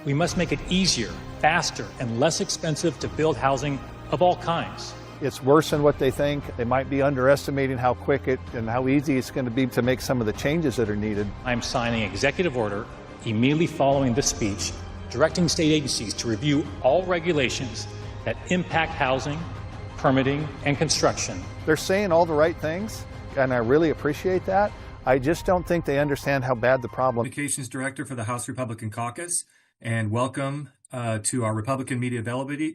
we must make it easier, faster, and less expensive to build housing of all kinds. It's worse than what they think. They might be underestimating how quick and how easy it's going to be to make some of the changes that are needed. I'm signing executive order immediately following this speech, directing state agencies to review all regulations that impact housing, permitting, and construction. They're saying all the right things, and I really appreciate that. I just don't think they understand how bad the problem. Communications Director for the House Republican Caucus, and welcome to our Republican media availability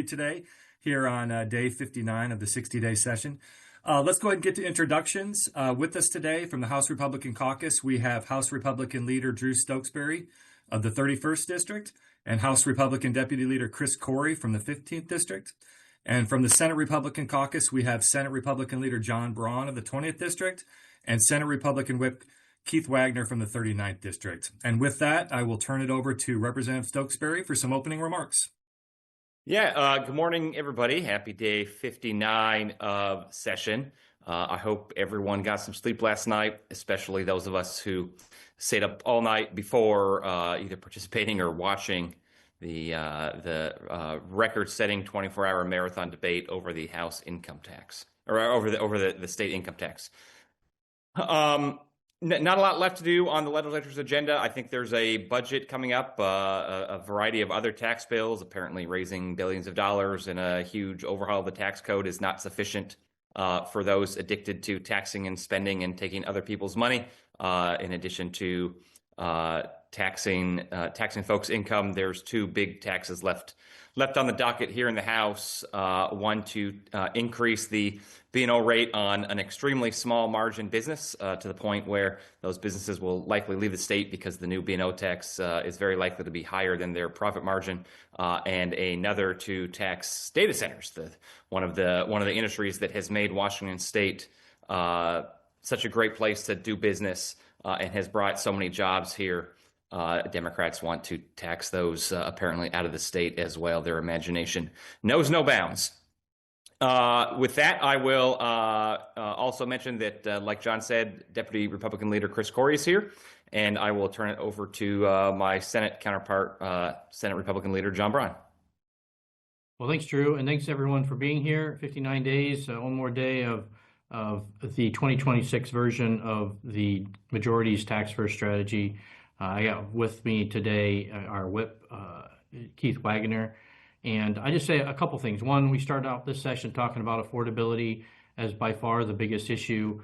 today here on day 59 of the 60-day session. Let's go ahead and get to introductions. With us today from the House Republican Caucus, we have House Republican Leader Drew Stokesbury of the 31st District and House Republican Deputy Leader Chris Corey from the 15th District. And from the Senate Republican Caucus, we have Senate Republican Leader John Braun of the 20th District and Senate Republican Whip Keith Wagner from the 39th District. And with that, I will turn it over to Representative Stokesbury for some opening remarks. Good morning, everybody. Happy day 59 of session. I hope everyone got some sleep last night, especially those of us who stayed up all night before either participating or watching the record-setting 24-hour marathon debate over the House income tax, or over the state income tax. Not a lot left to do on the legislature's agenda. I think there's a budget coming up, a variety of other tax bills. Apparently raising billions of dollars and a huge overhaul of the tax code is not sufficient for those addicted to taxing and spending and taking other people's money. In addition to taxing folks' income, there's two big taxes left on the docket here in the House. One to increase the B&O rate on an extremely small margin business to the point where those businesses will likely leave the state because the new B&O tax is very likely to be higher than their profit margin. And another to tax data centers, one of the industries that has made Washington State such a great place to do business and has brought so many jobs here. Democrats want to tax those apparently out of the state as well. Their imagination knows no bounds. With that, I will also mention that, like John said, Deputy Republican Leader Chris Corey is here, and I will turn it over to my Senate counterpart, Senate Republican Leader John Braun. Well, thanks, Drew, and thanks everyone for being here. 59 days, one more day of the 2026 version of the majority's tax first strategy. I got with me today our whip, Keith Wagner, and I just say a couple things. One, we started out this session talking about affordability as by far the biggest issue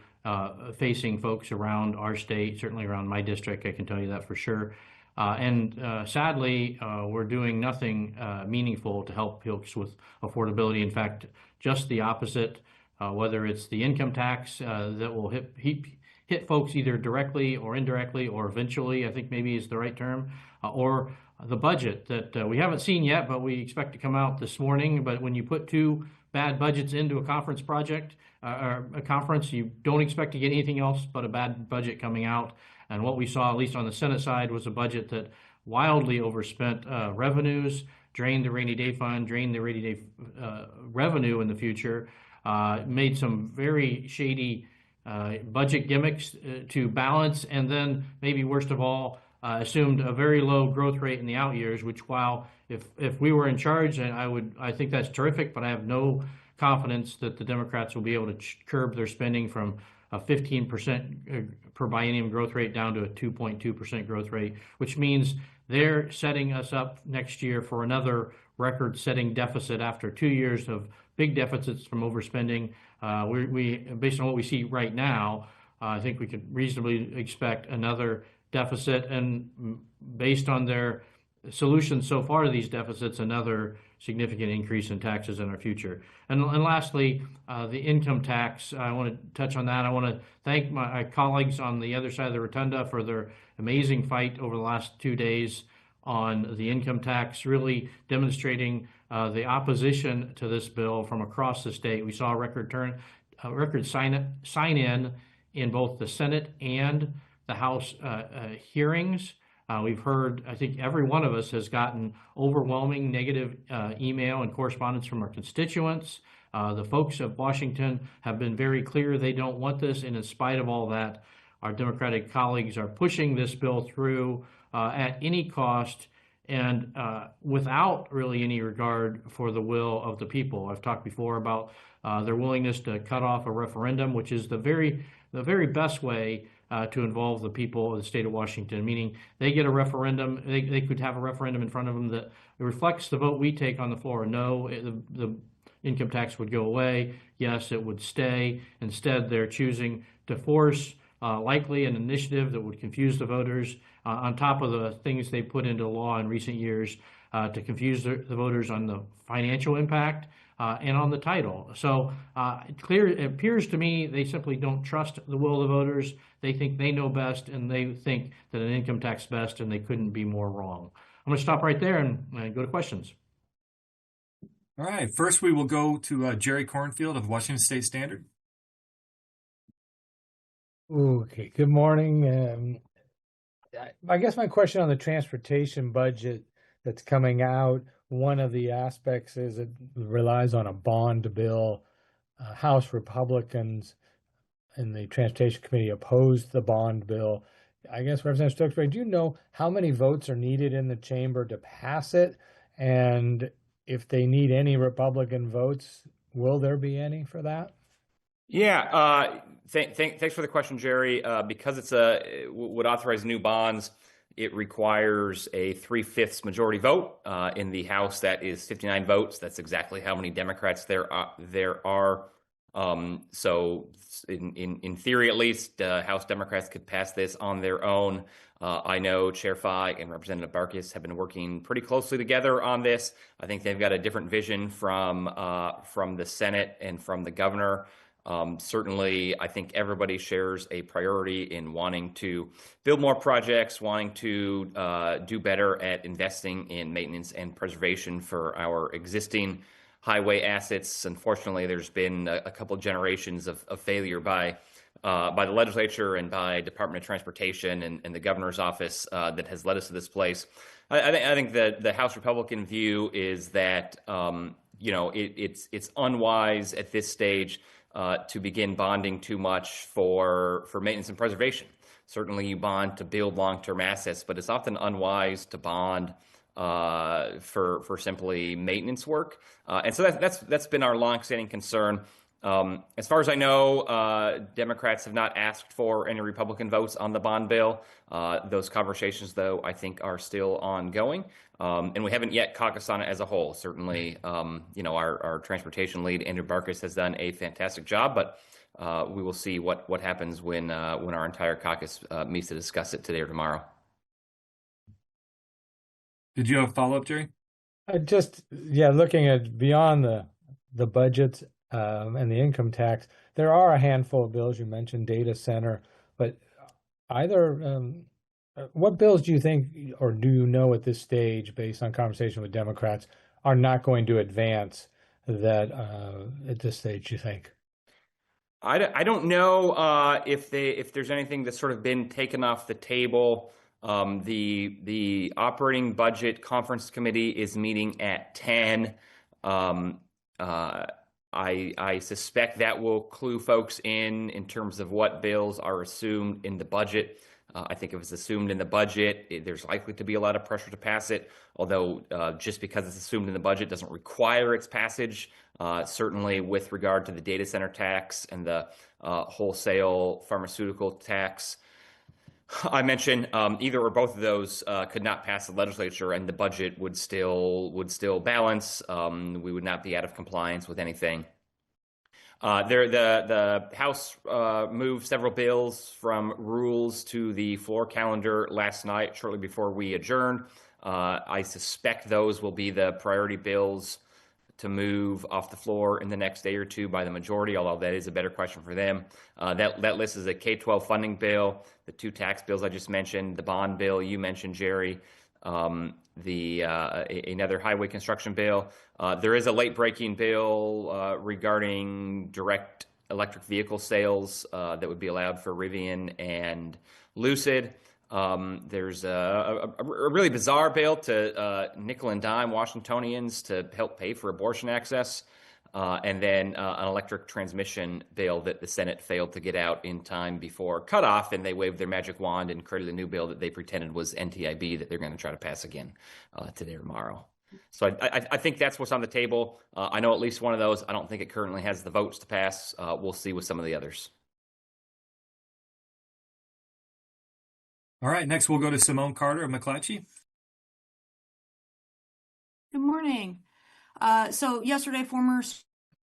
facing folks around our state, certainly around my district, I can tell you that for sure. And sadly, we're doing nothing meaningful to help folks with affordability. In fact, just the opposite, whether it's the income tax that will hit folks either directly or indirectly or eventually, I think maybe is the right term, or the budget that we haven't seen yet, but we expect to come out this morning. But when you put two bad budgets into a conference project, or a conference, you don't expect to get anything else but a bad budget coming out. And what we saw, at least on the Senate side, was a budget that wildly overspent revenues, drained the rainy day fund, drained the rainy day revenue in the future, made some very shady budget gimmicks to balance, and then maybe worst of all, assumed a very low growth rate in the out years, which while if we were in charge, and I think that's terrific, but I have no confidence that the Democrats will be able to curb their spending from a 15% per biennium growth rate down to a 2.2% growth rate, which means they're setting us up next year for another record-setting deficit after 2 years of big deficits from overspending. We based on what we see right now, I think we could reasonably expect another deficit, and based on their solutions so far to these deficits, another significant increase in taxes in our future. And lastly, the income tax, I want to touch on that. I want to thank my colleagues on the other side of the rotunda for their amazing fight over the last 2 days on the income tax, really demonstrating the opposition to this bill from across the state. We saw a record sign in both the Senate and the House hearings. We've heard, I think every one of us has gotten overwhelming negative email and correspondence from our constituents. The folks of Washington have been very clear they don't want this, and in spite of all that, our Democratic colleagues are pushing this bill through at any cost and without really any regard for the will of the people. I've talked before about their willingness to cut off a referendum, which is the very best way to involve the people of the state of Washington, meaning they get a referendum, they could have a referendum in front of them that reflects the vote we take on the floor. No, the income tax would go away. Yes, it would stay. Instead, they're choosing to force likely an initiative that would confuse the voters on top of the things they put into law in recent years to confuse the voters on the financial impact and on the title. So it appears to me they simply don't trust the will of the voters. They think they know best, and they think that an income tax is best, and they couldn't be more wrong. I'm going to stop right there and go to questions. All right. First, we will go to Jerry Cornfield of Washington State Standard. Okay, good morning. I guess my question on the transportation budget that's coming out, one of the aspects is it relies on a bond bill. House Republicans in the Transportation Committee opposed the bond bill. I guess Representative Stokesbury, do you know how many votes are needed in the chamber to pass it? And if they need any Republican votes, will there be any for that? Yeah, thanks for the question, Jerry. Because it's would authorize new bonds, it requires a 3/5 majority vote. In the House, that is 59 votes. That's exactly how many Democrats there are. So in theory, at least, House Democrats could pass this on their own. I know Chair Fye and Representative Barkis have been working pretty closely together on this. I think they've got a different vision from the Senate and from the governor. Certainly, I think everybody shares a priority in wanting to build more projects, wanting to do better at investing in maintenance and preservation for our existing highway assets. Unfortunately, there's been a couple of generations of failure by the legislature and by Department of Transportation and the governor's office that has led us to this place. I think that the House Republican view is that it's unwise at this stage to begin bonding too much for maintenance and preservation. Certainly, you bond to build long-term assets, but it's often unwise to bond for simply maintenance work. And so that's been our longstanding concern. As far as I know, Democrats have not asked for any Republican votes on the bond bill. Those conversations, though, I think are still ongoing. And we haven't yet caucused on it as a whole. Certainly, our transportation lead, Andrew Barkis, has done a fantastic job, but we will see what happens when our entire caucus meets to discuss it today or tomorrow. Did you have a follow-up, Jerry? Looking at beyond the budgets and the income tax, there are a handful of bills. You mentioned data center, but what bills do you think, or do you know at this stage, based on conversation with Democrats, are not going to advance that at this stage, you think? I don't know if there's anything that's sort of been taken off the table. The operating budget conference committee is meeting at 10. I suspect that will clue folks in terms of what bills are assumed in the budget. I think if it's assumed in the budget, there's likely to be a lot of pressure to pass it, although just because it's assumed in the budget doesn't require its passage. Certainly with regard to the data center tax and the wholesale pharmaceutical tax, I mentioned either or both of those could not pass the legislature, and the budget would still balance. We would not be out of compliance with anything. The House moved several bills from rules to the floor calendar last night, shortly before we adjourned. I suspect those will be the priority bills to move off the floor in the next day or two by the majority, although that is a better question for them. That list is a K-12 funding bill, the two tax bills I just mentioned, the bond bill you mentioned, Jerry, another highway construction bill. There is a late-breaking bill regarding direct electric vehicle sales that would be allowed for Rivian and Lucid. There's a really bizarre bill to nickel and dime Washingtonians to help pay for abortion access. and then an electric transmission bill that the Senate failed to get out in time before cutoff, and they waved their magic wand and created a new bill that they pretended was NTIB that they're going to try to pass again today or tomorrow. So I think that's what's on the table. I know at least one of those. I don't think it currently has the votes to pass. We'll see with some of the others. All right, next we'll go to Simone Carter of McClatchy. Good morning. So yesterday, former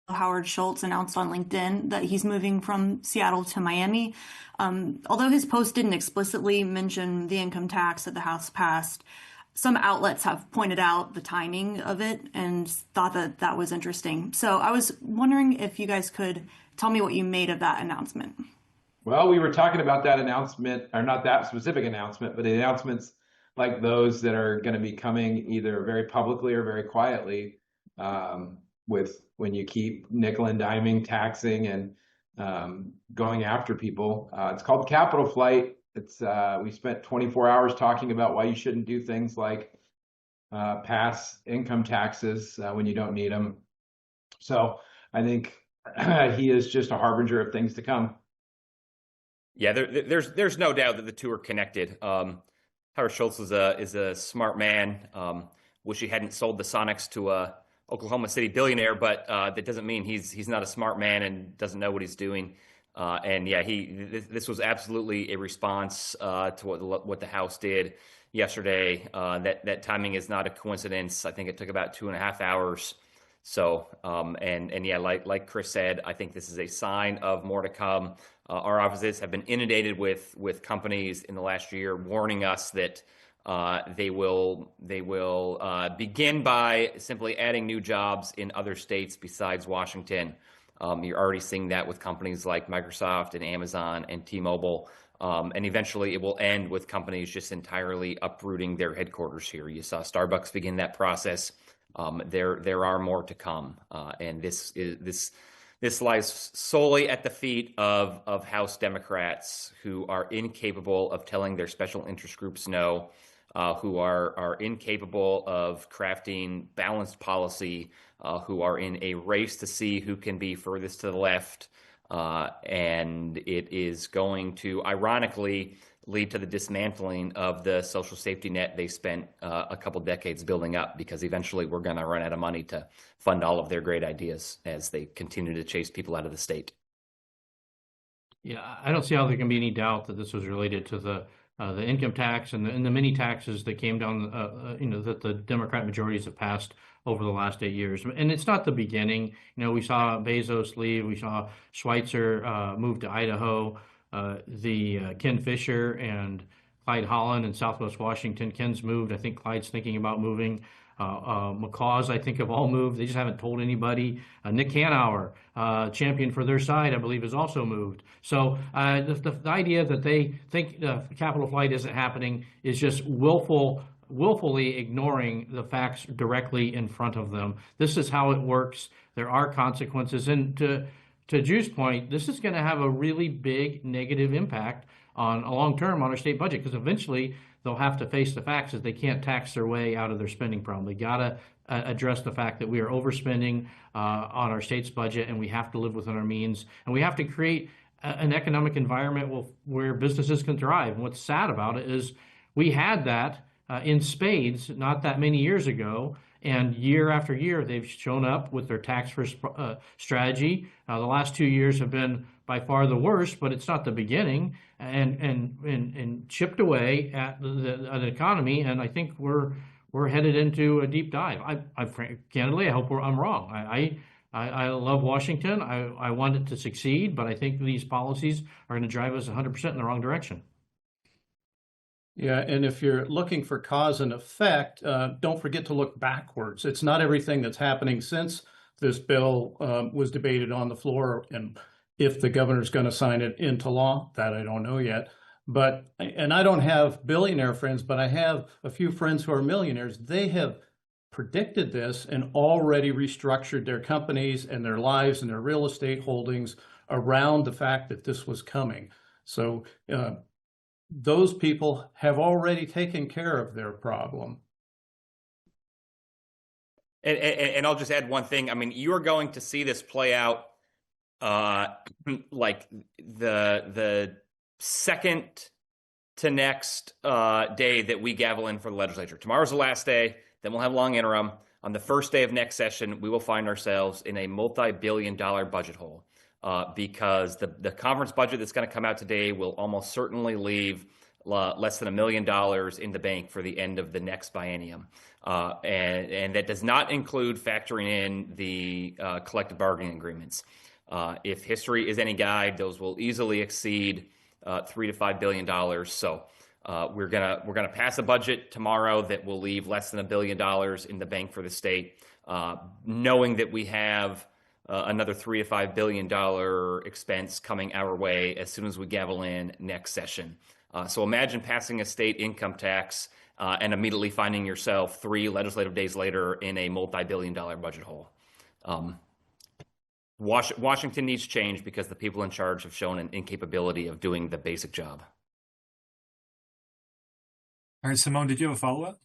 Howard Schultz announced on LinkedIn that he's moving from Seattle to Miami. Although his post didn't explicitly mention the income tax that the House passed, some outlets have pointed out the timing of it and thought that that was interesting. So I was wondering if you guys could tell me what you made of that announcement. Well, we were talking about that announcement, or not that specific announcement, but the announcements like those that are going to be coming either very publicly or very quietly, with when you keep nickel and diming, taxing, and going after people. It's called capital flight. It's we spent 24 hours talking about why you shouldn't do things like pass income taxes when you don't need them. So I think he is just a harbinger of things to come. Yeah, there's no doubt that the two are connected. Howard Schultz is a smart man. Wish he hadn't sold the Sonics to a Oklahoma City billionaire, but that doesn't mean he's not a smart man and doesn't know what he's doing. And yeah, this was absolutely a response to what the House did yesterday. That timing is not a coincidence. I think it took about 2.5 hours. So and yeah, like Chris said, I think this is a sign of more to come. Our offices have been inundated with companies in the last year warning us that they will begin by simply adding new jobs in other states besides Washington. You're already seeing that with companies like Microsoft and Amazon and T-Mobile. And eventually it will end with companies just entirely uprooting their headquarters here. You saw Starbucks begin that process. There are more to come. And this lies solely at the feet of House Democrats who are incapable of telling their special interest groups no, who are incapable of crafting balanced policy, who are in a race to see who can be furthest to the left. And it is going to, ironically, lead to the dismantling of the social safety net they spent a couple decades building up, because eventually we're going to run out of money to fund all of their great ideas as they continue to chase people out of the state. Yeah, I don't see how there can be any doubt that this was related to the income tax and the many taxes that came down, that the Democrat majorities have passed over the last 8 years. And it's not the beginning. We saw Bezos leave. We saw Schweitzer move to Idaho. Ken Fisher and Clyde Holland in Southwest Washington. Ken's moved. I think Clyde's thinking about moving. McCaw's, I think, have all moved. They just haven't told anybody. Nick Hanauer, champion for their side, I believe, has also moved. So the idea that they think capital flight isn't happening is just willfully ignoring the facts directly in front of them. This is how it works. There are consequences. And to Drew's point, this is going to have a really big negative impact on a long term on our state budget, because eventually they'll have to face the facts that they can't tax their way out of their spending problem. They got to address the fact that we are overspending on our state's budget, and we have to live within our means, and we have to create an economic environment where businesses can thrive. And what's sad about it is we had that in spades not that many years ago. And year after year, they've shown up with their tax-first strategy. The last 2 years have been by far the worst, but it's not the beginning. And chipped away at the economy. And I think we're headed into a deep dive. Candidly, I hope I'm wrong. I love Washington. I want it to succeed, but I think these policies are going to drive us 100% in the wrong direction. Yeah, and if you're looking for cause and effect, don't forget to look backwards. It's not everything that's happening since this bill was debated on the floor, and if the governor's going to sign it into law, that I don't know yet. And I don't have billionaire friends, but I have a few friends who are millionaires. They have predicted this and already restructured their companies and their lives and their real estate holdings around the fact that this was coming. So those people have already taken care of their problem. And I'll just add one thing. I mean, you're going to see this play out like the second to next day that we gavel in for the legislature. Tomorrow's the last day. Then we'll have a long interim. On the first day of next session, we will find ourselves in a multi-billion-dollar budget hole because the conference budget that's going to come out today will almost certainly leave less than $1 million in the bank for the end of the next biennium. And that does not include factoring in the collective bargaining agreements. If history is any guide, those will easily exceed $3 to $5 billion. So we're gonna pass a budget tomorrow that will leave less than $1 billion in the bank for the state, knowing that we have another $3 to $5 billion expense coming our way as soon as we gavel in next session. So imagine passing a state income tax and immediately finding yourself 3 legislative days later in a multi-billion-dollar budget hole. Washington needs change because the people in charge have shown an incapability of doing the basic job. All right, Simone, did you have a follow-up?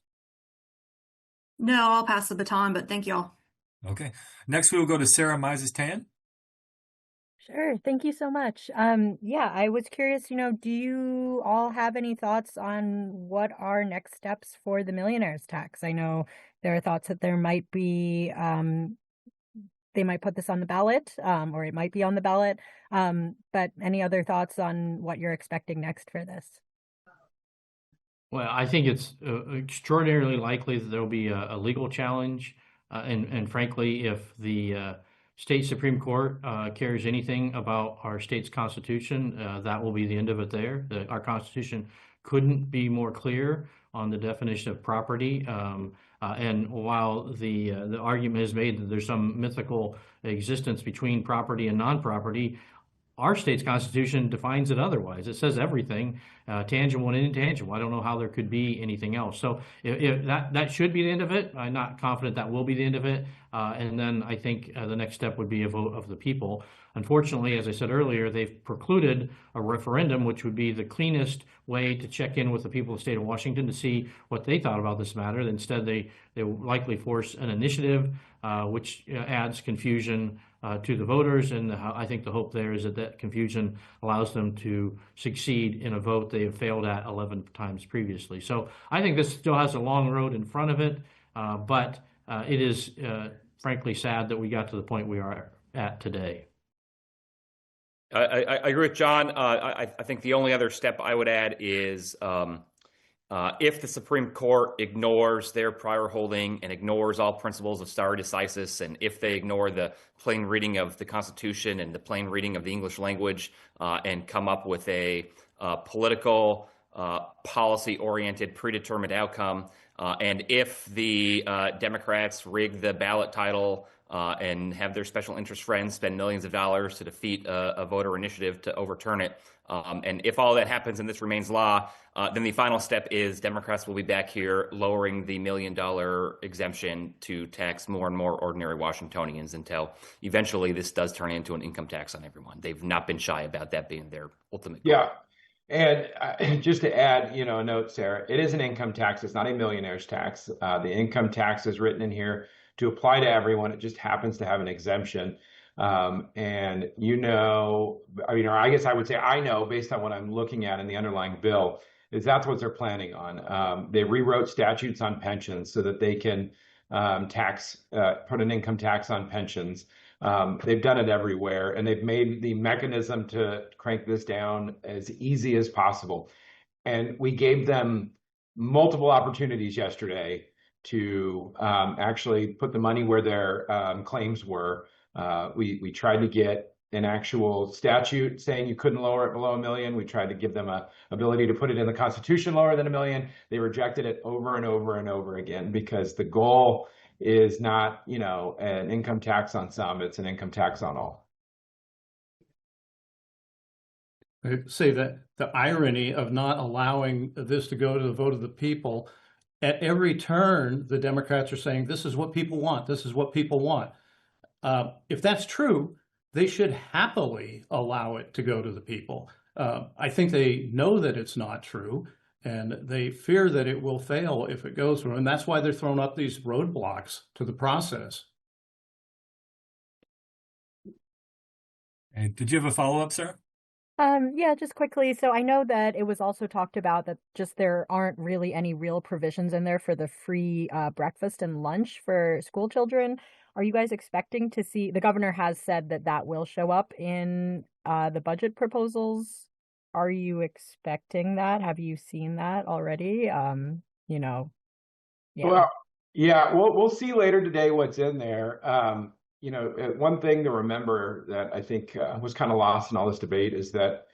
No, I'll pass the baton, but thank y'all. Okay. Next, we will go to Sarah Mises-Tan. Sure. Thank you so much. Yeah, I was curious, do you all have any thoughts on what are next steps for the millionaires tax? I know there are thoughts that there might be, they might put this on the ballot, or it might be on the ballot. But any other thoughts on what you're expecting next for this? Well, I think it's extraordinarily likely that there'll be a legal challenge. And frankly, if the state Supreme Court cares anything about our state's constitution, that will be the end of it there. Our constitution couldn't be more clear on the definition of property. And while the argument is made that there's some mythical existence between property and non-property, our state's constitution defines it otherwise. It says everything, tangible and intangible. I don't know how there could be anything else. So if that should be the end of it. I'm not confident that will be the end of it. And then I think the next step would be a vote of the people. Unfortunately, as I said earlier, they've precluded a referendum, which would be the cleanest way to check in with the people of the state of Washington to see what they thought about this matter. Instead, they will likely force an initiative, which adds confusion to the voters. And I think the hope there is that confusion allows them to succeed in a vote they have failed at 11 times previously. So I think this still has a long road in front of it, but it is frankly sad that we got to the point we are at today. I agree with John. I think the only other step I would add is if the Supreme Court ignores their prior holding and ignores all principles of stare decisis, and if they ignore the plain reading of the Constitution and the plain reading of the English language and come up with a political, policy-oriented, predetermined outcome, and if the Democrats rig the ballot title and have their special interest friends spend millions of dollars to defeat a voter initiative to overturn it. And if all that happens and this remains law, then the final step is Democrats will be back here lowering the $1 million exemption to tax more and more ordinary Washingtonians until eventually this does turn into an income tax on everyone. They've not been shy about that being their ultimate goal. Yeah. And just to add, a note, Sarah, it is an income tax. It's not a millionaire's tax. The income tax is written in here to apply to everyone. It just happens to have an exemption. And or I guess I would say I know based on what I'm looking at in the underlying bill, is that's what they're planning on. They rewrote statutes on pensions so that they can put an income tax on pensions. They've done it everywhere, and they've made the mechanism to crank this down as easy as possible. And we gave them multiple opportunities yesterday to actually put the money where their claims were. We tried to get an actual statute saying you couldn't lower it below $1 million. We tried to give them a ability to put it in the Constitution lower than $1 million. They rejected it over and over and over again because the goal is not, an income tax on some, it's an income tax on all. I say that the irony of not allowing this to go to the vote of the people, at every turn, the Democrats are saying, this is what people want. This is what people want. If that's true, they should happily allow it to go to the people. I think they know that it's not true. And they fear that it will fail if it goes through. And that's why they're throwing up these roadblocks to the process. Hey, did you have a follow-up, sir? Yeah, just quickly. So I know that it was also talked about that just there aren't really any real provisions in there for the free breakfast and lunch for school children. Are you guys expecting to see, the governor has said that that will show up in the budget proposals? Are you expecting that? Have you seen that already? You know, yeah. Well, yeah, we'll see later today what's in there. One thing to remember that I think was kind of lost in all this debate is that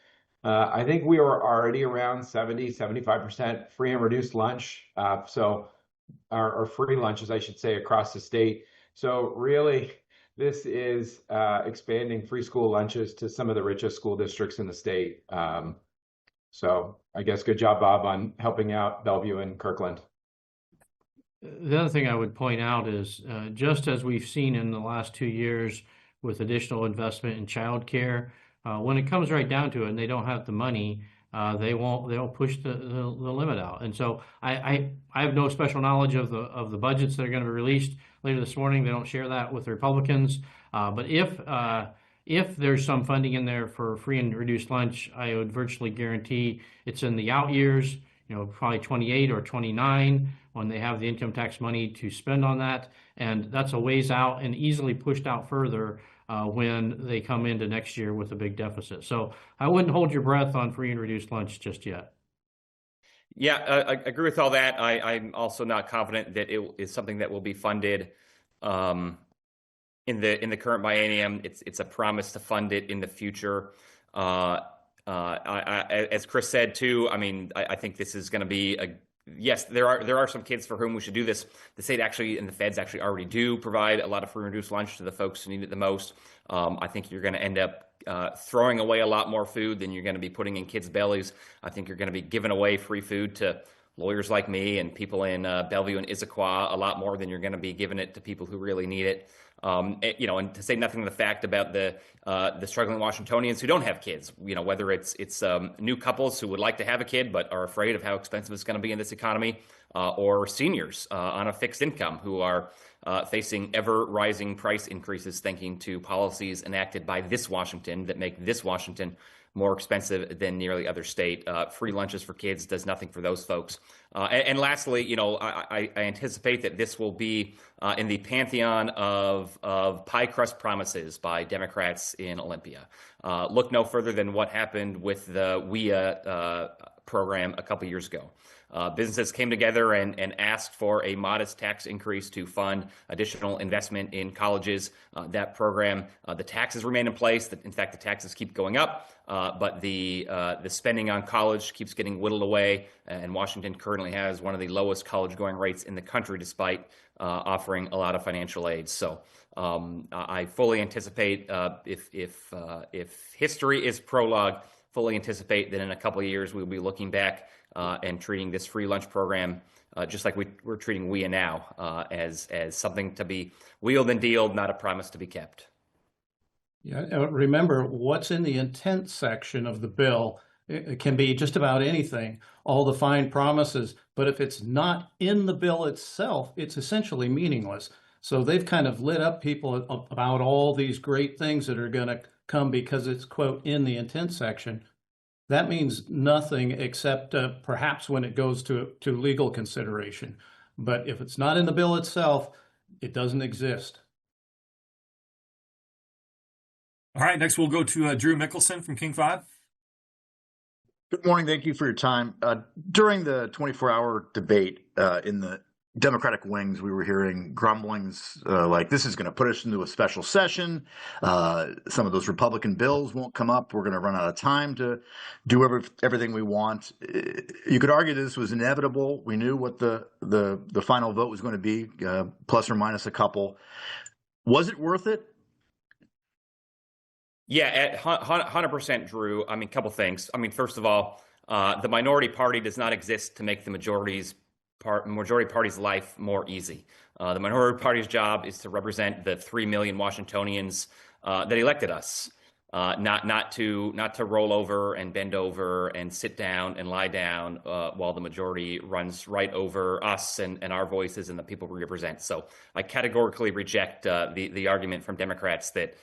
I think we were already around 75% free and reduced lunch. So our free lunches, I should say, across the state. So really, this is expanding free school lunches to some of the richest school districts in the state. So I guess good job, Bob, on helping out Bellevue and Kirkland. The other thing I would point out is just as we've seen in the last 2 years with additional investment in childcare, when it comes right down to it and they don't have the money, they'll push the limit out. And so I have no special knowledge of the budgets that are going to be released later this morning. They don't share that with the Republicans. But if there's some funding in there for free and reduced lunch, I would virtually guarantee it's in the out years, probably 28 or 29 when they have the income tax money to spend on that. And that's a ways out and easily pushed out further when they come into next year with a big deficit. So I wouldn't hold your breath on free and reduced lunch just yet. Yeah, I agree with all that. I'm also not confident that it is something that will be funded in the current biennium. It's a promise to fund it in the future. As Chris said too, I think this is going to be yes, there are some kids for whom we should do this. The state actually and the feds actually already do provide a lot of free and reduced lunch to the folks who need it the most. I think you're going to end up throwing away a lot more food than you're going to be putting in kids' bellies. I think you're going to be giving away free food to lawyers like me and people in Bellevue and Issaquah a lot more than you're going to be giving it to people who really need it. And to say nothing of the fact about the struggling Washingtonians who don't have kids, whether it's new couples who would like to have a kid but are afraid of how expensive it's going to be in this economy, or seniors on a fixed income who are facing ever rising price increases thanks to policies enacted by this Washington that make this Washington more expensive than nearly other state. Free lunches for kids does nothing for those folks. And lastly, I anticipate that this will be in the pantheon of pie crust promises by Democrats in Olympia. Look no further than what happened with the WIA program a couple years ago. Businesses came together and asked for a modest tax increase to fund additional investment in colleges. That program, the taxes remain in place. In fact, the taxes keep going up, but the spending on college keeps getting whittled away. And Washington currently has one of the lowest college going rates in the country, despite offering a lot of financial aid. So I fully anticipate, if history is prologue, fully anticipate that in a couple of years we'll be looking back and treating this free lunch program just like we're treating WIA now, as something to be wheeled and dealed, not a promise to be kept. Yeah, remember what's in the intent section of the bill. It can be just about anything, all the fine promises, but if it's not in the bill itself, it's essentially meaningless. So they've kind of lit up people about all these great things that are going to come because it's, quote, in the intent section. That means nothing except perhaps when it goes to legal consideration. But if it's not in the bill itself, it doesn't exist. All right, next we'll go to Drew Mickelson from King 5. Good morning. Thank you for your time. During the 24-hour debate in the Democratic wings, we were hearing grumblings like this is going to put us into a special session. Some of those Republican bills won't come up. We're going to run out of time to do everything we want. You could argue this was inevitable. We knew what the final vote was going to be, plus or minus a couple. Was it worth it? Yeah, at 100%, Drew. A couple things. First of all, the minority party does not exist to make the majority party's life more easy. The minority party's job is to represent the 3 million Washingtonians that elected us. not to roll over and bend over and sit down and lie down while the majority runs right over us and our voices and the people we represent. So I categorically reject the argument from Democrats that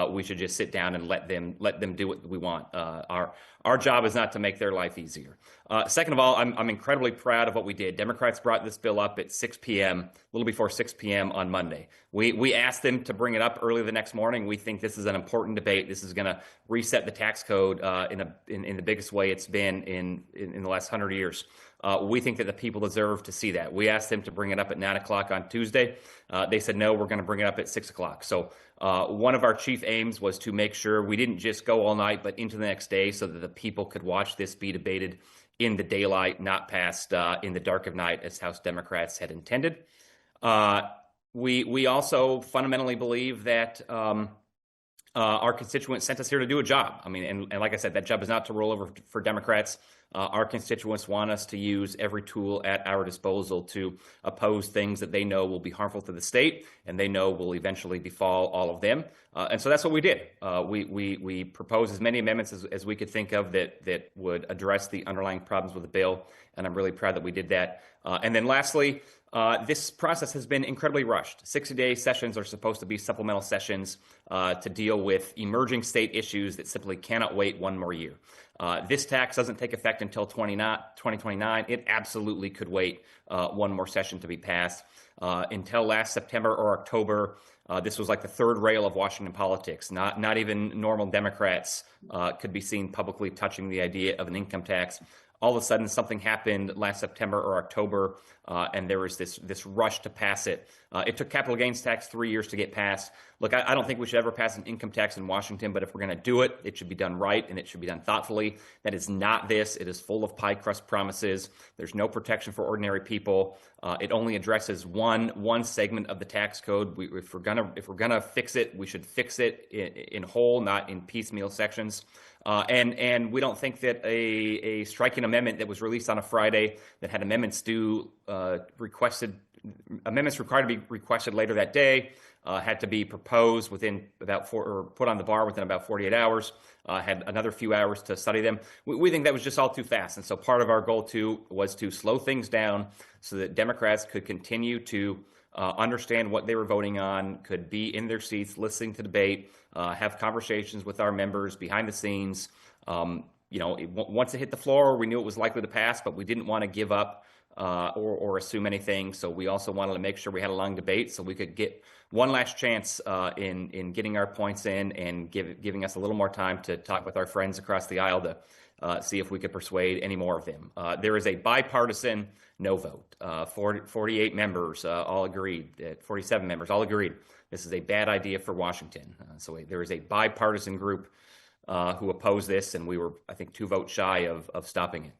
we should just sit down and let them do what we want. Our job is not to make their life easier. Second of all, I'm incredibly proud of what we did. Democrats brought this bill up at 6 p.m., a little before 6 p.m. on Monday. We asked them to bring it up early the next morning. We think this is an important debate. This is going to reset the tax code in the biggest way it's been in the last 100 years. We think that the people deserve to see that. We asked them to bring it up at 9 o'clock on Tuesday. They said, no, we're going to bring it up at 6 o'clock. So one of our chief aims was to make sure we didn't just go all night, but into the next day so that the people could watch this be debated in the daylight, not passed in the dark of night as House Democrats had intended. We also fundamentally believe that our constituents sent us here to do a job. I mean, and like I said, that job is not to roll over for Democrats. Our constituents want us to use every tool at our disposal to oppose things that they know will be harmful to the state and they know will eventually befall all of them. And so that's what we did. We proposed as many amendments as we could think of that would address the underlying problems with the bill. And I'm really proud that we did that. And then lastly, this process has been incredibly rushed. 60-day sessions are supposed to be supplemental sessions to deal with emerging state issues that simply cannot wait one more year. This tax doesn't take effect until 2029. It absolutely could wait one more session to be passed. Until last September or October, this was like the third rail of Washington politics. Not even normal Democrats could be seen publicly touching the idea of an income tax. All of a sudden, something happened last September or October, and there was this rush to pass it. It took capital gains tax 3 years to get passed. Look, I don't think we should ever pass an income tax in Washington, but if we're going to do it, it should be done right, and it should be done thoughtfully. That is not this. It is full of pie crust promises. There's no protection for ordinary people. It only addresses one segment of the tax code. If we're gonna fix it, we should fix it in whole, not in piecemeal sections. And we don't think that a striking amendment that was released on a Friday that had amendments required to be requested later that day had to be proposed within put on the bar within about 48 hours. Had another few hours to study them. We think that was just all too fast, and so part of our goal was to slow things down so that Democrats could continue to understand what they were voting on, could be in their seats, listening to debate, have conversations with our members behind the scenes. Once it hit the floor, we knew it was likely to pass, but we didn't want to give up or assume anything. So we also wanted to make sure we had a long debate so we could get one last chance in getting our points in and giving us a little more time to talk with our friends across the aisle to see if we could persuade any more of them. There is a bipartisan no vote. 48 members all agreed, 47 members all agreed. This is a bad idea for Washington. So there is a bipartisan group who oppose this, and we were, I think, 2 votes shy of stopping it.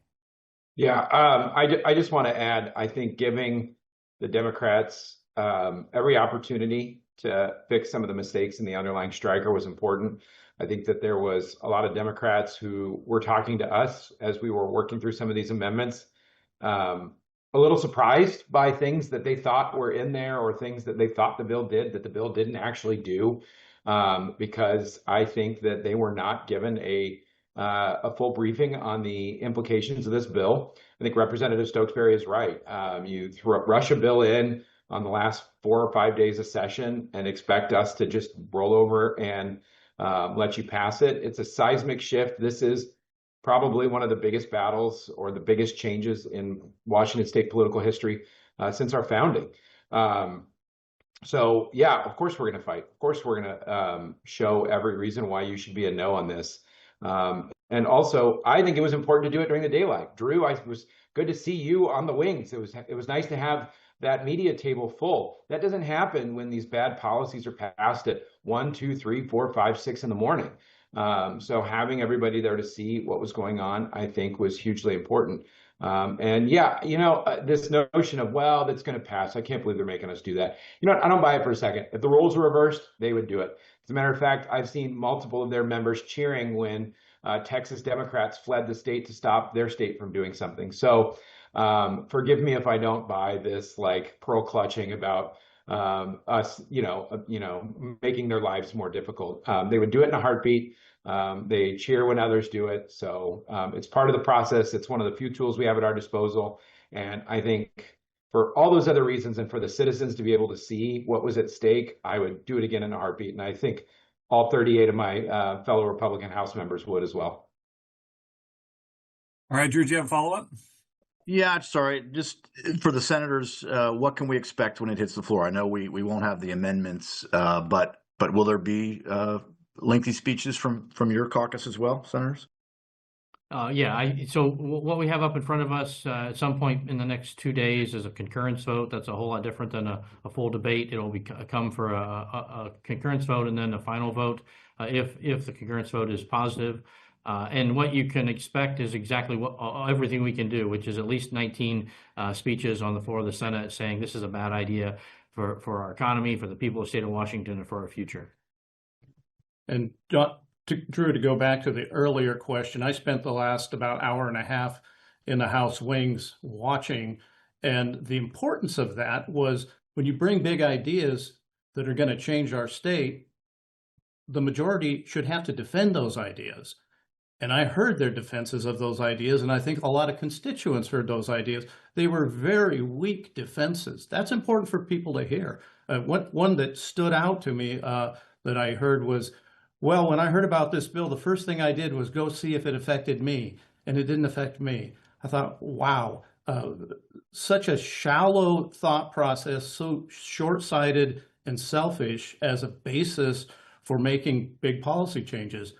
Yeah, I just want to add, I think giving the Democrats every opportunity to fix some of the mistakes in the underlying striker was important. I think that there was a lot of Democrats who were talking to us as we were working through some of these amendments, a little surprised by things that they thought were in there or things that they thought the bill did that the bill didn't actually do, because I think that they were not given a full briefing on the implications of this bill. I think Representative Stokesbury is right. You rush a bill in on the last 4 or 5 days of session and expect us to just roll over and let you pass it. It's a seismic shift. This is probably one of the biggest battles or the biggest changes in Washington state political history since our founding. So yeah, of course we're going to fight. Of course we're going to show every reason why you should be a no on this. And also, I think it was important to do it during the daylight. Drew, it was good to see you on the wings. It was nice to have that media table full. That doesn't happen when these bad policies are passed at 1, 2, 3, 4, 5, 6 in the morning. So having everybody there to see what was going on, I think, was hugely important. And yeah, this notion of, well, that's going to pass. I can't believe they're making us do that. I don't buy it for a second. If the roles were reversed, they would do it. As a matter of fact, I've seen multiple of their members cheering when Texas Democrats fled the state to stop their state from doing something. So forgive me if I don't buy this like pearl clutching about us, making their lives more difficult. They would do it in a heartbeat. They cheer when others do it. So it's part of the process. It's one of the few tools we have at our disposal. And I think for all those other reasons and for the citizens to be able to see what was at stake, I would do it again in a heartbeat. And I think all 38 of my fellow Republican House members would as well. All right, Drew, do you have a follow-up? Yeah, sorry. Just for the senators, what can we expect when it hits the floor? I know we won't have the amendments, but will there be lengthy speeches from your caucus as well, senators? So what we have up in front of us at some point in the next 2 days is a concurrence vote. That's a whole lot different than a full debate. It'll come for a concurrence vote and then a final vote if the concurrence vote is positive. And what you can expect is exactly what everything we can do, which is at least 19 speeches on the floor of the Senate saying this is a bad idea for our economy, for the people of the state of Washington, and for our future. And Drew, to go back to the earlier question, I spent the last about hour and a half in the House wings watching, and the importance of that was when you bring big ideas that are going to change our state, the majority should have to defend those ideas. And I heard their defenses of those ideas, and I think a lot of constituents heard those ideas. They were very weak defenses. That's important for people to hear. One that stood out to me that I heard was, well, when I heard about this bill, the first thing I did was go see if it affected me, and it didn't affect me. I thought, wow, such a shallow thought process, so short-sighted and selfish as a basis for making big policy changes.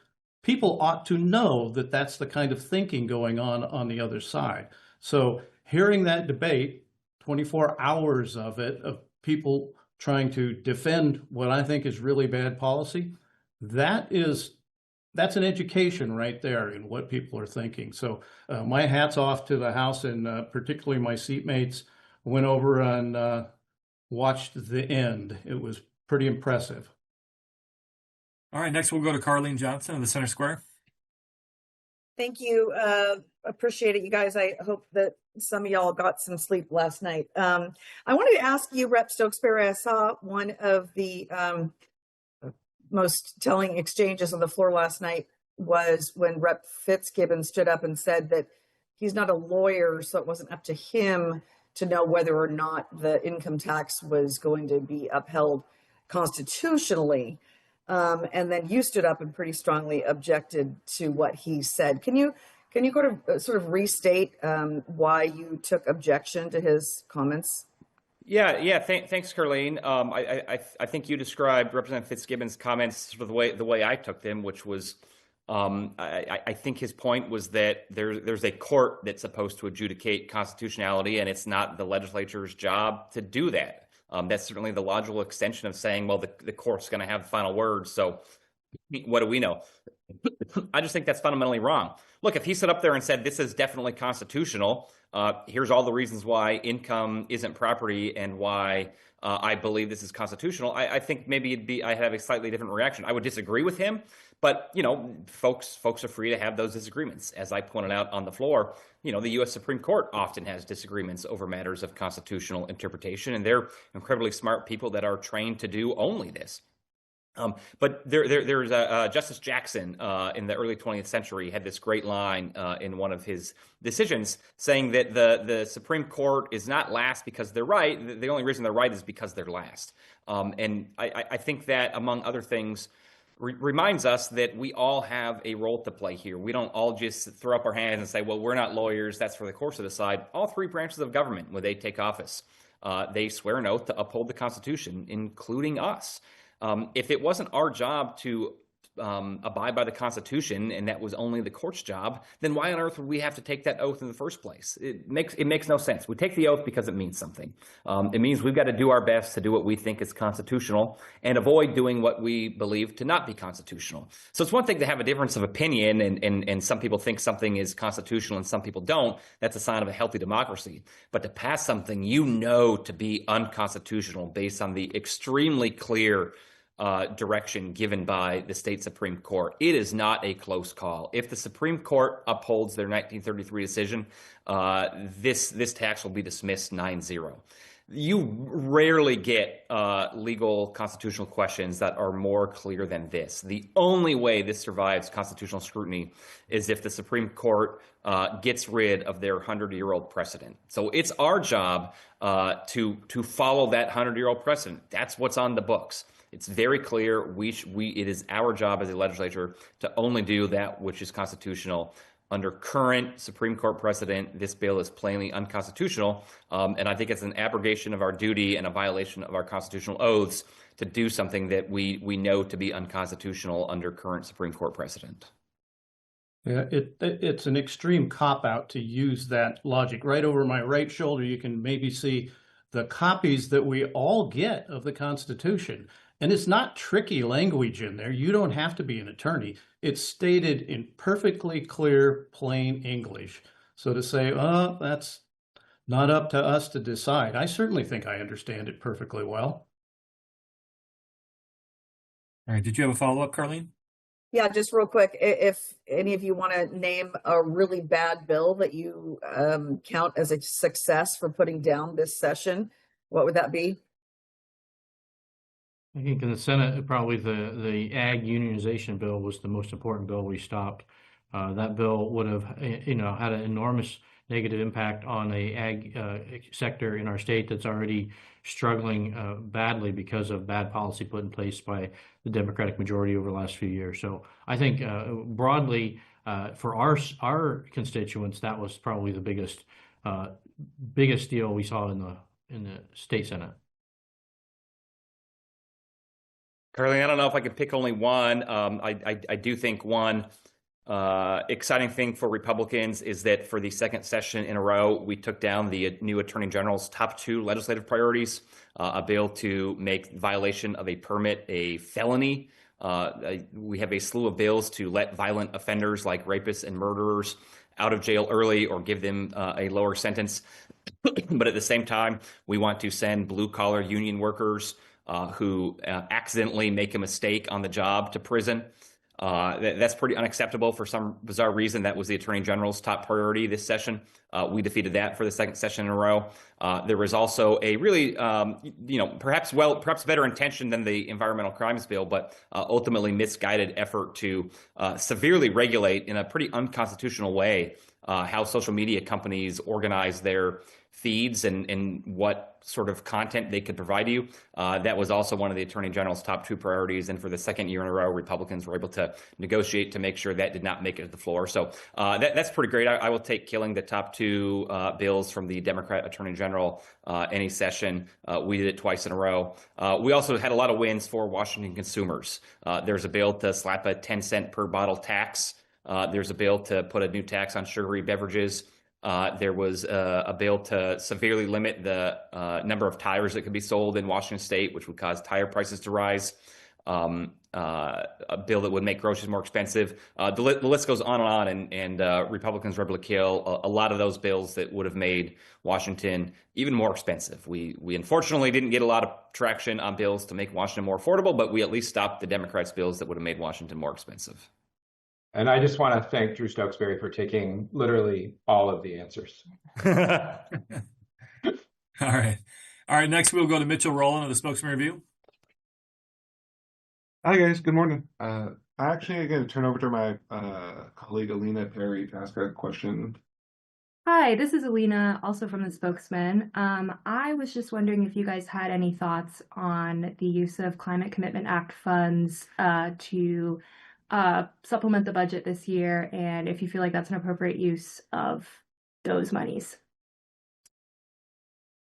People ought to know that that's the kind of thinking going on the other side. So hearing that debate, 24 hours of it, of people trying to defend what I think is really bad policy, that's an education right there in what people are thinking. So my hat's off to the House, and particularly my seatmates went over and watched the end. It was pretty impressive. All right, next we'll go to Carlene Johnson of the Center Square. Thank you. Appreciate it, you guys. I hope that some of y'all got some sleep last night. I wanted to ask you, Rep. Stokes-Perry, I saw one of the most telling exchanges on the floor last night was when Rep. Fitzgibbon stood up and said that he's not a lawyer, so it wasn't up to him to know whether or not the income tax was going to be upheld constitutionally. And then you stood up and pretty strongly objected to what he said. Can you sort of restate why you took objection to his comments? Yeah. Thanks, Carlene. I think you described Representative Fitzgibbon's comments sort of the way I took them, which was I think his point was that there's a court that's supposed to adjudicate constitutionality, and it's not the legislature's job to do that. That's certainly the logical extension of saying, well, the court's going to have the final word. So what do we know? I just think that's fundamentally wrong. Look, if he stood up there and said, this is definitely constitutional, here's all the reasons why income isn't property and why I believe this is constitutional, I think maybe I'd have a slightly different reaction. I would disagree with him, but, folks are free to have those disagreements. As I pointed out on the floor, the U.S. Supreme Court often has disagreements over matters of constitutional interpretation, and they're incredibly smart people that are trained to do only this. But there's Justice Jackson in the early 20th century had this great line in one of his decisions saying that the Supreme Court is not last because they're right. The only reason they're right is because they're last. And I think that, among other things, reminds us that we all have a role to play here. We don't all just throw up our hands and say, well, we're not lawyers, that's for the courts to decide. All three branches of government, when they take office, they swear an oath to uphold the Constitution, including us. If it wasn't our job to abide by the Constitution, and that was only the court's job, then why on earth would we have to take that oath in the first place? It makes no sense. We take the oath because it means something. It means we've got to do our best to do what we think is constitutional and avoid doing what we believe to not be constitutional. So it's one thing to have a difference of opinion, and some people think something is constitutional and some people don't. That's a sign of a healthy democracy. But to pass something to be unconstitutional based on the extremely clear direction given by the state Supreme Court, it is not a close call. If the Supreme Court upholds their 1933 decision, this tax will be dismissed 9-0. You rarely get legal constitutional questions that are more clear than this. The only way this survives constitutional scrutiny is if the Supreme Court gets rid of their 100-year-old precedent. So it's our job to follow that 100-year-old precedent. That's what's on the books. It's very clear. It is our job as a legislature to only do that which is constitutional. Under current Supreme Court precedent, this bill is plainly unconstitutional, and I think it's an abrogation of our duty and a violation of our constitutional oaths to do something that we know to be unconstitutional under current Supreme Court precedent. Yeah, it's an extreme cop-out to use that logic. Right over my right shoulder, you can maybe see the copies that we all get of the Constitution. And it's not tricky language in there. You don't have to be an attorney. It's stated in perfectly clear, plain English. So to say, oh, that's not up to us to decide, I certainly think I understand it perfectly well. All right. Did you have a follow-up, Carlene? Yeah, just real quick, if any of you want to name a really bad bill that you count as a success for putting down this session, what would that be? I think in the Senate, probably the ag unionization bill was the most important bill we stopped. That bill would have, had an enormous negative impact on the ag sector in our state that's already struggling badly because of bad policy put in place by the Democratic majority over the last few years. So I think broadly for our constituents, that was probably the biggest deal we saw in the state Senate. Carly, I don't know if I could pick only one. I do think one exciting thing for Republicans is that for the second session in a row, we took down the new Attorney General's top 2 legislative priorities, a bill to make violation of a permit a felony. We have a slew of bills to let violent offenders like rapists and murderers out of jail early or give them a lower sentence. But at the same time, we want to send blue-collar union workers who accidentally make a mistake on the job to prison. That's pretty unacceptable for some bizarre reason. That was the Attorney General's top priority this session. We defeated that for the second session in a row. There was also a really, perhaps better intention than the environmental crimes bill, but ultimately misguided effort to severely regulate in a pretty unconstitutional way how social media companies organize their feeds and what sort of content they could provide you. That was also one of the Attorney General's top 2 priorities. And for the second year in a row, Republicans were able to negotiate to make sure that did not make it to the floor. So that's pretty great. I will take killing the top 2 bills from the Democrat Attorney General any session. We did it twice in a row. We also had a lot of wins for Washington consumers. There's a bill to slap a 10-cent per bottle tax. There's a bill to put a new tax on sugary beverages. There was a bill to severely limit the number of tires that could be sold in Washington state, which would cause tire prices to rise. A bill that would make groceries more expensive. The list goes on and Republicans were able to kill a lot of those bills that would have made Washington even more expensive. We unfortunately didn't get a lot of traction on bills to make Washington more affordable, but we at least stopped the Democrats' bills that would have made Washington more expensive. And I just want to thank Drew Stokesbury for taking literally all of the answers. All right. Next, we'll go to Mitchell Rowland of the Spokesman Review. Hi, guys. Good morning. I actually going to turn over to my colleague Alina Perry to ask a question. Hi, this is Alina, also from the Spokesman. I was just wondering if you guys had any thoughts on the use of Climate Commitment Act funds to supplement the budget this year, and if you feel like that's an appropriate use of those monies.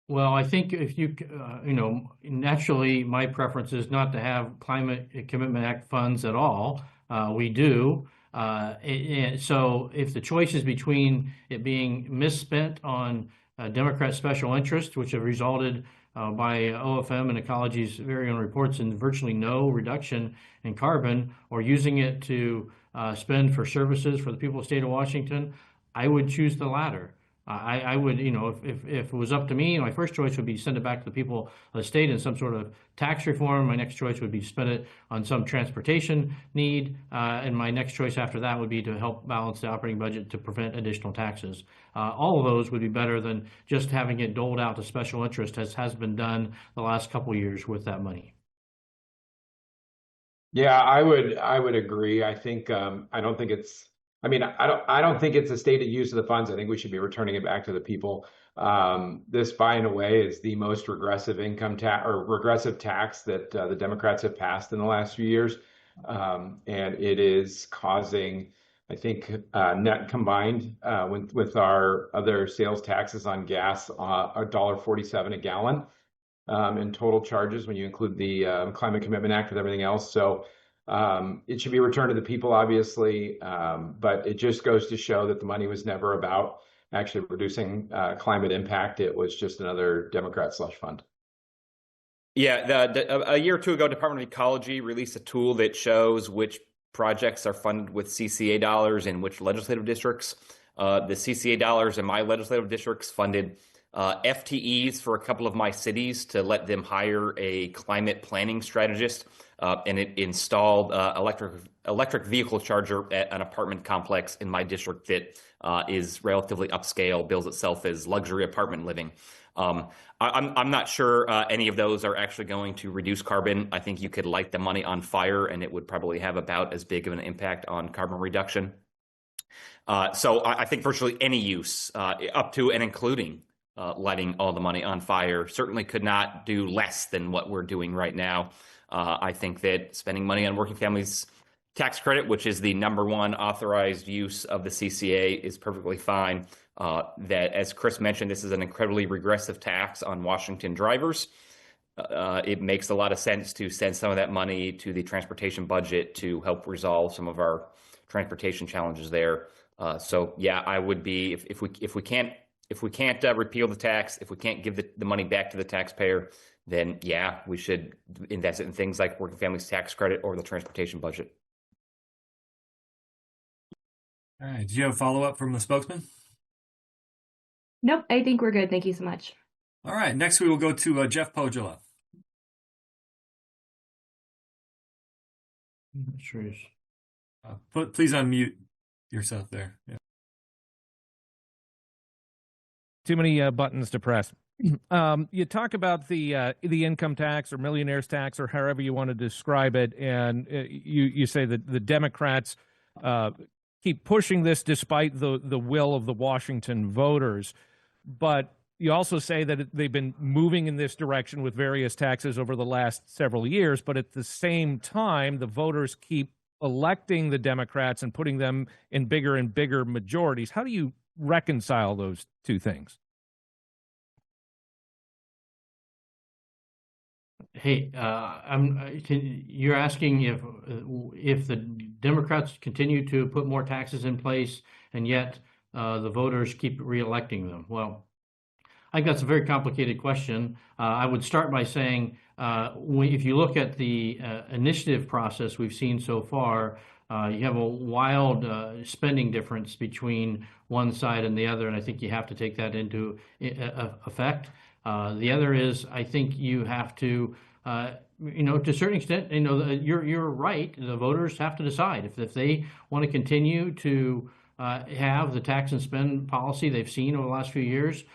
Well, I think if you, naturally, my preference is not to have Climate Commitment Act funds at all. We do. And so if the choice is between it being misspent on Democrat special interests, which have resulted by OFM and Ecology's very own reports in virtually no reduction in carbon, or using it to spend for services for the people of the state of Washington, I would choose the latter. I would, if it was up to me, my first choice would be send it back to the people of the state in some sort of tax reform. My next choice would be spend it on some transportation need. And my next choice after that would be to help balance the operating budget to prevent additional taxes. All of those would be better than just having it doled out to special interest, as has been done the last couple of years with that money. Yeah, I would agree. I think I don't think it's I don't think it's a stated use of the funds. I think we should be returning it back to the people. This, by and away, is the most regressive income tax or regressive tax that the Democrats have passed in the last few years, and it is causing, I think, net combined with our other sales taxes on gas, $1.47 a gallon. In total charges when you include the Climate Commitment Act with everything else. So it should be returned to the people, obviously, but it just goes to show that the money was never about actually reducing climate impact. It was just another Democrat slush fund. Yeah, a year or two ago, Department of Ecology released a tool that shows which projects are funded with CCA dollars in which legislative districts. The CCA dollars in my legislative districts funded FTEs for a couple of my cities to let them hire a climate planning strategist, and it installed electric vehicle charger at an apartment complex in my district that is relatively upscale, bills itself as luxury apartment living. I'm not sure any of those are actually going to reduce carbon. I think you could light the money on fire and it would probably have about as big of an impact on carbon reduction. So I think virtually any use, up to and including lighting all the money on fire, certainly could not do less than what we're doing right now. I think that spending money on working families tax credit, which is the #1 authorized use of the CCA, is perfectly fine. That, as Chris mentioned, this is an incredibly regressive tax on Washington drivers. It makes a lot of sense to send some of that money to the transportation budget to help resolve some of our transportation challenges there. So yeah, I would be, if we can't repeal the tax, if we can't give the money back to the taxpayer, then yeah, we should invest it in things like working families tax credit or the transportation budget. All right. Do you have a follow-up from the spokesman? Nope, I think we're good. Thank you so much. All right. Next, we will go to Jeff Pogula. Please unmute yourself there. Yeah. Too many buttons to press. You talk about the income tax or millionaires tax or however you want to describe it, and you say that the Democrats keep pushing this despite the will of the Washington voters, but you also say that they've been moving in this direction with various taxes over the last several years, but at the same time, the voters keep electing the Democrats and putting them in bigger and bigger majorities. How do you reconcile those two things? Hey, you're asking if the Democrats continue to put more taxes in place and yet the voters keep reelecting them? Well, I think that's a very complicated question. I would start by saying, if you look at the initiative process we've seen so far, you have a wild spending difference between one side and the other, and I think you have to take that into effect. The other is, I think you have to, to a certain extent, you're right. The voters have to decide if they want to continue to have the tax and spend policy they've seen over the last few years.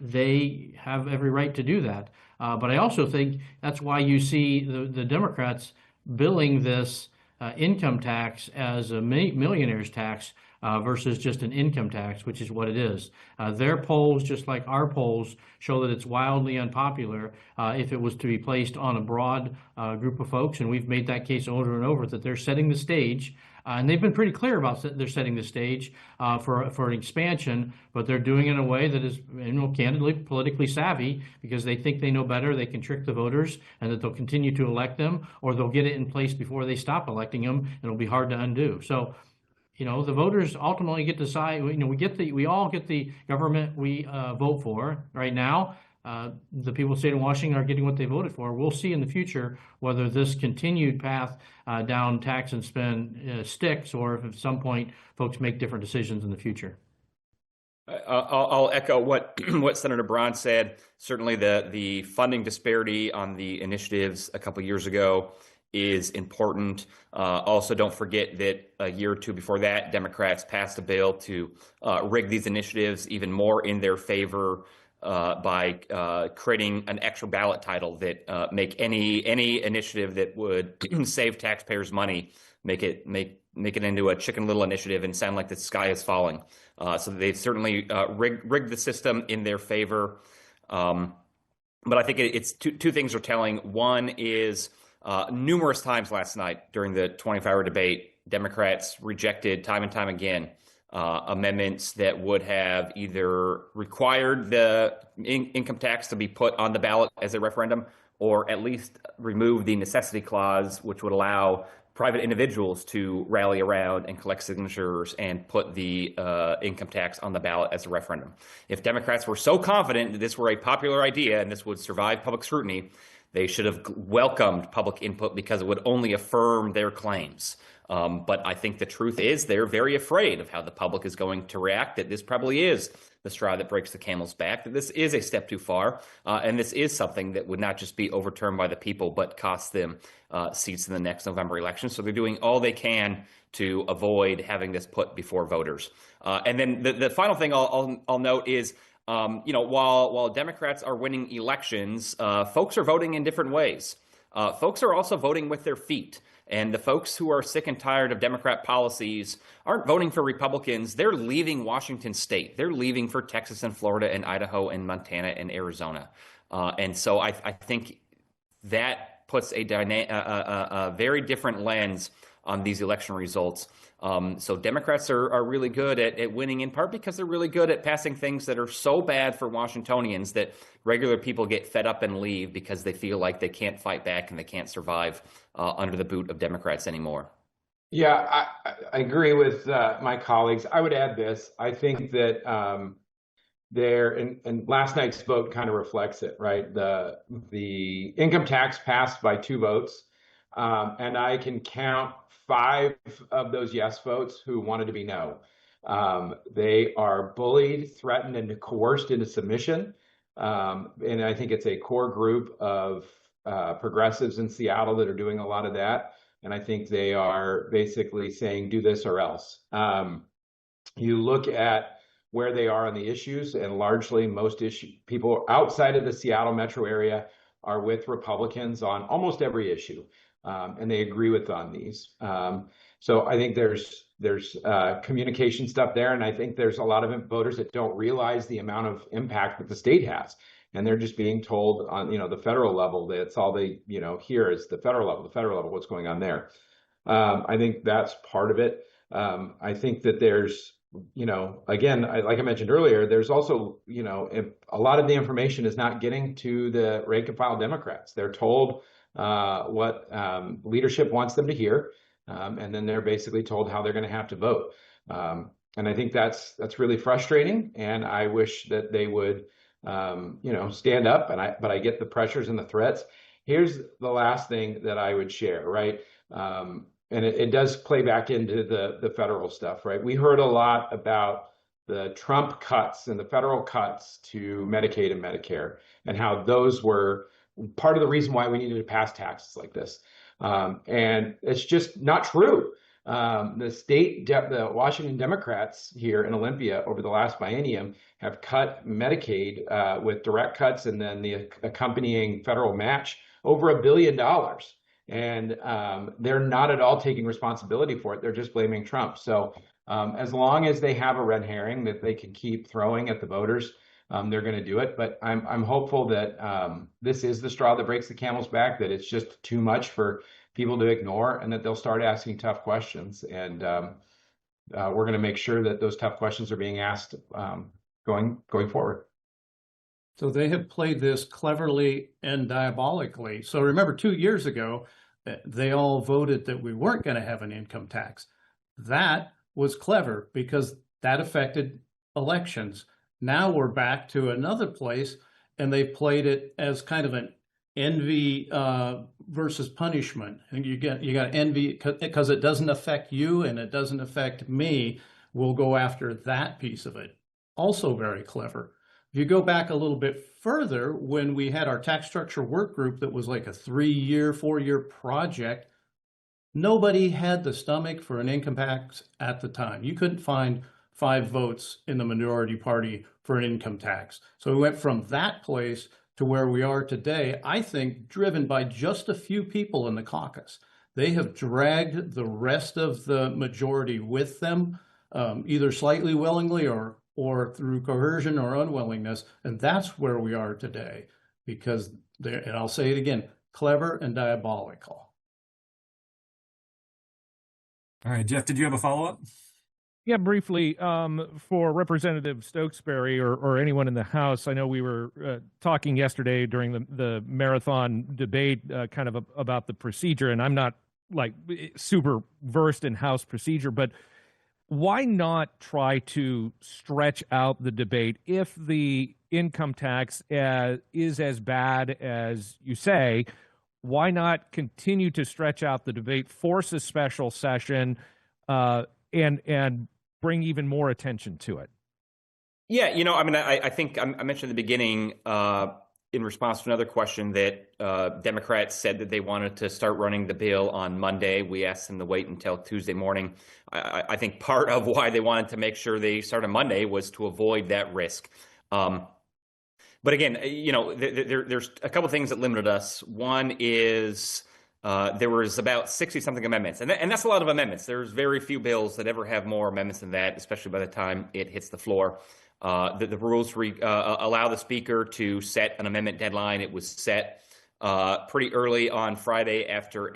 They have every right to do that. But I also think that's why you see the Democrats billing this income tax as a millionaire's tax versus just an income tax, which is what it is. Their polls, just like our polls, show that it's wildly unpopular if it was to be placed on a broad group of folks. And we've made that case over and over that they're setting the stage. And they've been pretty clear about they're setting the stage for an expansion, but they're doing it in a way that is, candidly, politically savvy, because they think they know better, they can trick the voters, and that they'll continue to elect them, or they'll get it in place before they stop electing them, and it'll be hard to undo. So, the voters ultimately get to decide. We all get the government we vote for right now. The people of the state of Washington are getting what they voted for. We'll see in the future whether this continued path down tax and spend sticks, or if at some point folks make different decisions in the future. I'll echo what what Senator Braun said. Certainly, the funding disparity on the initiatives a couple years ago is important. Also, don't forget that a year or two before that, Democrats passed a bill to rig these initiatives even more in their favor by creating an extra ballot title that make any initiative that would save taxpayers money make it into a Chicken Little initiative and sound like the sky is falling. So they've certainly rigged the system in their favor. But I think it's two things are telling. One is numerous times last night during the 24-hour debate, Democrats rejected time and time again amendments that would have either required the income tax to be put on the ballot as a referendum, or at least remove the necessity clause, which would allow private individuals to rally around and collect signatures and put the income tax on the ballot as a referendum. If Democrats were so confident that this were a popular idea and this would survive public scrutiny, they should have welcomed public input because it would only affirm their claims. But I think the truth is they're very afraid of how the public is going to react, that this probably is the straw that breaks the camel's back, that this is a step too far, and this is something that would not just be overturned by the people, but cost them seats in the next November election. So they're doing all they can to avoid having this put before voters. And then the final thing I'll note is, while Democrats are winning elections, folks are voting in different ways. Folks are also voting with their feet. And the folks who are sick and tired of Democrat policies aren't voting for Republicans. They're leaving Washington state. They're leaving for Texas and Florida and Idaho and Montana and Arizona. And so I think that puts a very different lens on these election results. So Democrats are really good at winning, in part because they're really good at passing things that are so bad for Washingtonians that regular people get fed up and leave because they feel like they can't fight back and they can't survive under the boot of Democrats anymore. Yeah, I agree with my colleagues. I would add this. I think that and last night's vote kind of reflects it, right? The income tax passed by 2 votes, and I can count 5 of those yes votes who wanted to be no. They are bullied, threatened, and coerced into submission. And I think it's a core group of progressives in Seattle that are doing a lot of that. And I think they are basically saying, do this or else. You look at where they are on the issues, and largely most people outside of the Seattle metro area are with Republicans on almost every issue. And they agree with on these. So I think there's communication stuff there, and I think there's a lot of voters that don't realize the amount of impact that the state has, and they're just being told on the federal level that it's all they hear is the federal level, what's going on there. I think that's part of it. I think that there's again, like I mentioned earlier, there's also a lot of the information is not getting to the rank and file Democrats. They're told what leadership wants them to hear, and then they're basically told how they're going to have to vote. And I think that's really frustrating. And I wish that they would, stand up. But I get the pressures and the threats. Here's the last thing that I would share, right? And it does play back into the federal stuff, right? We heard a lot about the Trump cuts and the federal cuts to Medicaid and Medicare, and how those were part of the reason why we needed to pass taxes like this. And it's just not true. The Washington Democrats here in Olympia over the last biennium have cut Medicaid with direct cuts and then the accompanying federal match over $1 billion. And they're not at all taking responsibility for it. They're just blaming Trump. So as long as they have a red herring that they can keep throwing at the voters, they're going to do it. But I'm hopeful that this is the straw that breaks the camel's back, that it's just too much for people to ignore, and that they'll start asking tough questions. And we're going to make sure that those tough questions are being asked going forward. So they have played this cleverly and diabolically. So remember, 2 years ago, they all voted that we weren't going to have an income tax. That was clever because that affected elections. Now we're back to another place, and they played it as kind of an envy versus punishment. And you got envy because it doesn't affect you and it doesn't affect me. We'll go after that piece of it. also very clever. If you go back a little bit further, when we had our tax structure work group that was like a 3-year, 4-year project, nobody had the stomach for an income tax at the time. You couldn't find 5 votes in the minority party for an income tax. So we went from that place to where we are today, I think, driven by just a few people in the caucus. They have dragged the rest of the majority with them, either slightly willingly or through coercion or unwillingness. And that's where we are today, because they're, and I'll say it again, clever and diabolical. All right, Jeff, did you have a follow-up? Yeah, briefly, for Representative Stokesbury or anyone in the House, I know we were talking yesterday during the marathon debate kind of about the procedure, and I'm not like super versed in House procedure, but why not try to stretch out the debate if the income tax is as bad as you say? Why not continue to stretch out the debate, force a special session, and bring even more attention to it? Yeah, I mean, I think I mentioned in the beginning in response to another question that Democrats said that they wanted to start running the bill on Monday. We asked them to wait until Tuesday morning. I think part of why they wanted to make sure they started Monday was to avoid that risk. But again, there's a couple things that limited us. One is there was about 60-something amendments, and that's a lot of amendments. There's very few bills that ever have more amendments than that, especially by the time it hits the floor. The rules allow the speaker to set an amendment deadline. It was set pretty early on Friday after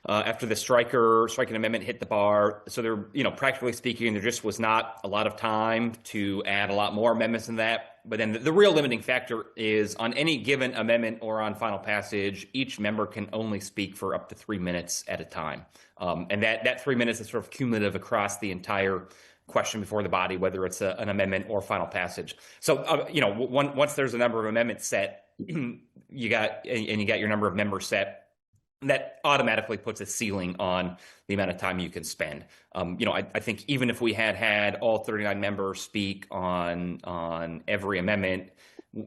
the striking amendment hit the bar. So there, practically speaking, there just was not a lot of time to add a lot more amendments than that. But then the real limiting factor is on any given amendment or on final passage, each member can only speak for up to 3 minutes at a time. And that 3 minutes is sort of cumulative across the entire question before the body, whether it's an amendment or final passage. So, once there's a number of amendments set, you got your number of members set, that automatically puts a ceiling on the amount of time you can spend. I think even if we had all 39 members speak on every amendment,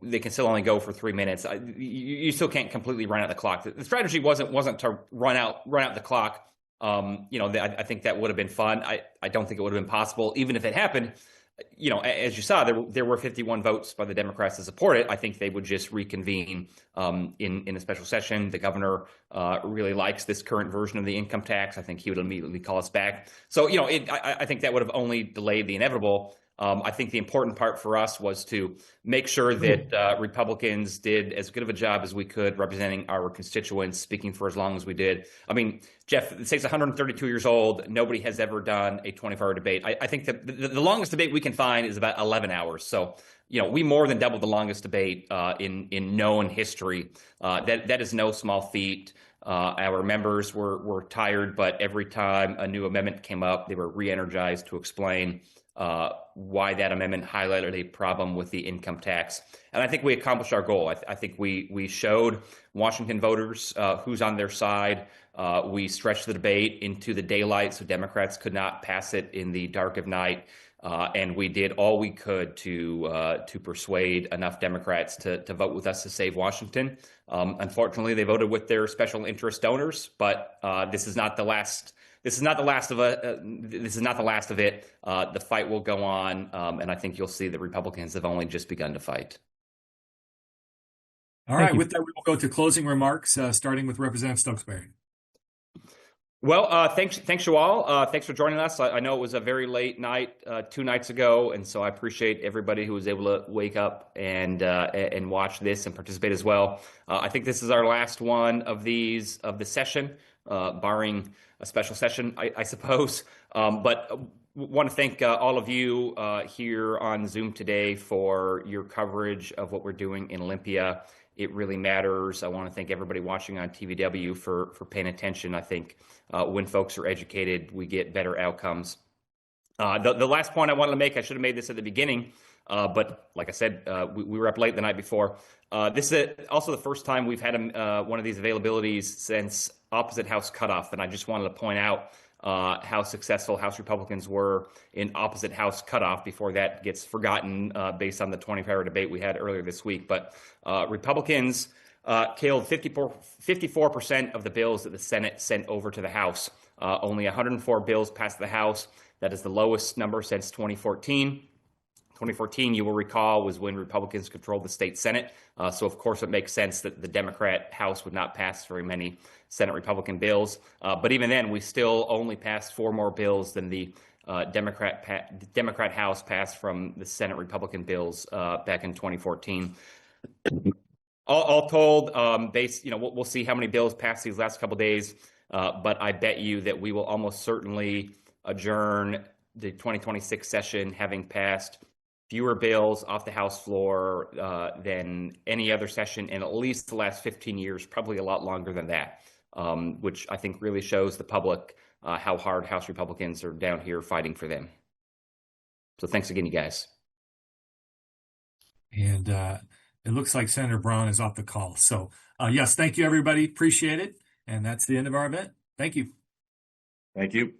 they can still only go for 3 minutes. You still can't completely run out the clock. The strategy wasn't to run out the clock. I think that would have been fun. I don't think it would have been possible, even if it happened. As you saw, there were 51 votes by the Democrats to support it. I think they would just reconvene in a special session. The governor really likes this current version of the income tax. I think he would immediately call us back. So, I think that would have only delayed the inevitable. I think the important part for us was to make sure that Republicans did as good of a job as we could representing our constituents, speaking for as long as we did. I mean, Jeff, the state's 132 years old. Nobody has ever done a 24-hour debate. I think that the longest debate we can find is about 11 hours. So, we more than doubled the longest debate in known history. That is no small feat. Our members were tired, but every time a new amendment came up, they were re-energized to explain why that amendment highlighted a problem with the income tax. And I think we accomplished our goal. I think we showed Washington voters who's on their side. We stretched the debate into the daylight so Democrats could not pass it in the dark of night. And we did all we could to persuade enough Democrats to vote with us to save Washington. Unfortunately, they voted with their special interest donors, but this is not the last. This is not the last of it. The fight will go on, and I think you'll see that Republicans have only just begun to fight. All right, with that, we will go to closing remarks, starting with Representative Stokesbury. Well, thanks you all. Thanks for joining us. I know it was a very late night 2 nights ago, and so I appreciate everybody who was able to wake up and watch this and participate as well. I think this is our last one of these of the session, barring a special session, I suppose. But want to thank all of you here on Zoom today for your coverage of what we're doing in Olympia. It really matters. I want to thank everybody watching on TVW for paying attention. I think when folks are educated, we get better outcomes. The last point I wanted to make, I should have made this at the beginning, but like I said, we were up late the night before. This is also the first time we've had one of these availabilities since opposite house cutoff, and I just wanted to point out how successful House Republicans were in opposite House cutoff before that gets forgotten based on the 24-hour debate we had earlier this week. But Republicans killed 54% of the bills that the Senate sent over to the House. Only 104 bills passed the House. That is the lowest number since 2014. 2014, you will recall, was when Republicans controlled the state Senate. So, of course, it makes sense that the Democrat House would not pass very many Senate Republican bills. But even then, we still only passed 4 more bills than the Democrat House passed from the Senate Republican bills back in 2014. All told, we'll see how many bills pass these last couple days. But I bet you that we will almost certainly adjourn the 2026 session having passed fewer bills off the House floor than any other session in at least the last 15 years, probably a lot longer than that, which I think really shows the public how hard House Republicans are down here fighting for them. So thanks again, you guys. And it looks like Senator Braun is off the call. So yes, thank you, everybody. Appreciate it. And that's the end of our event. Thank you. Thank you.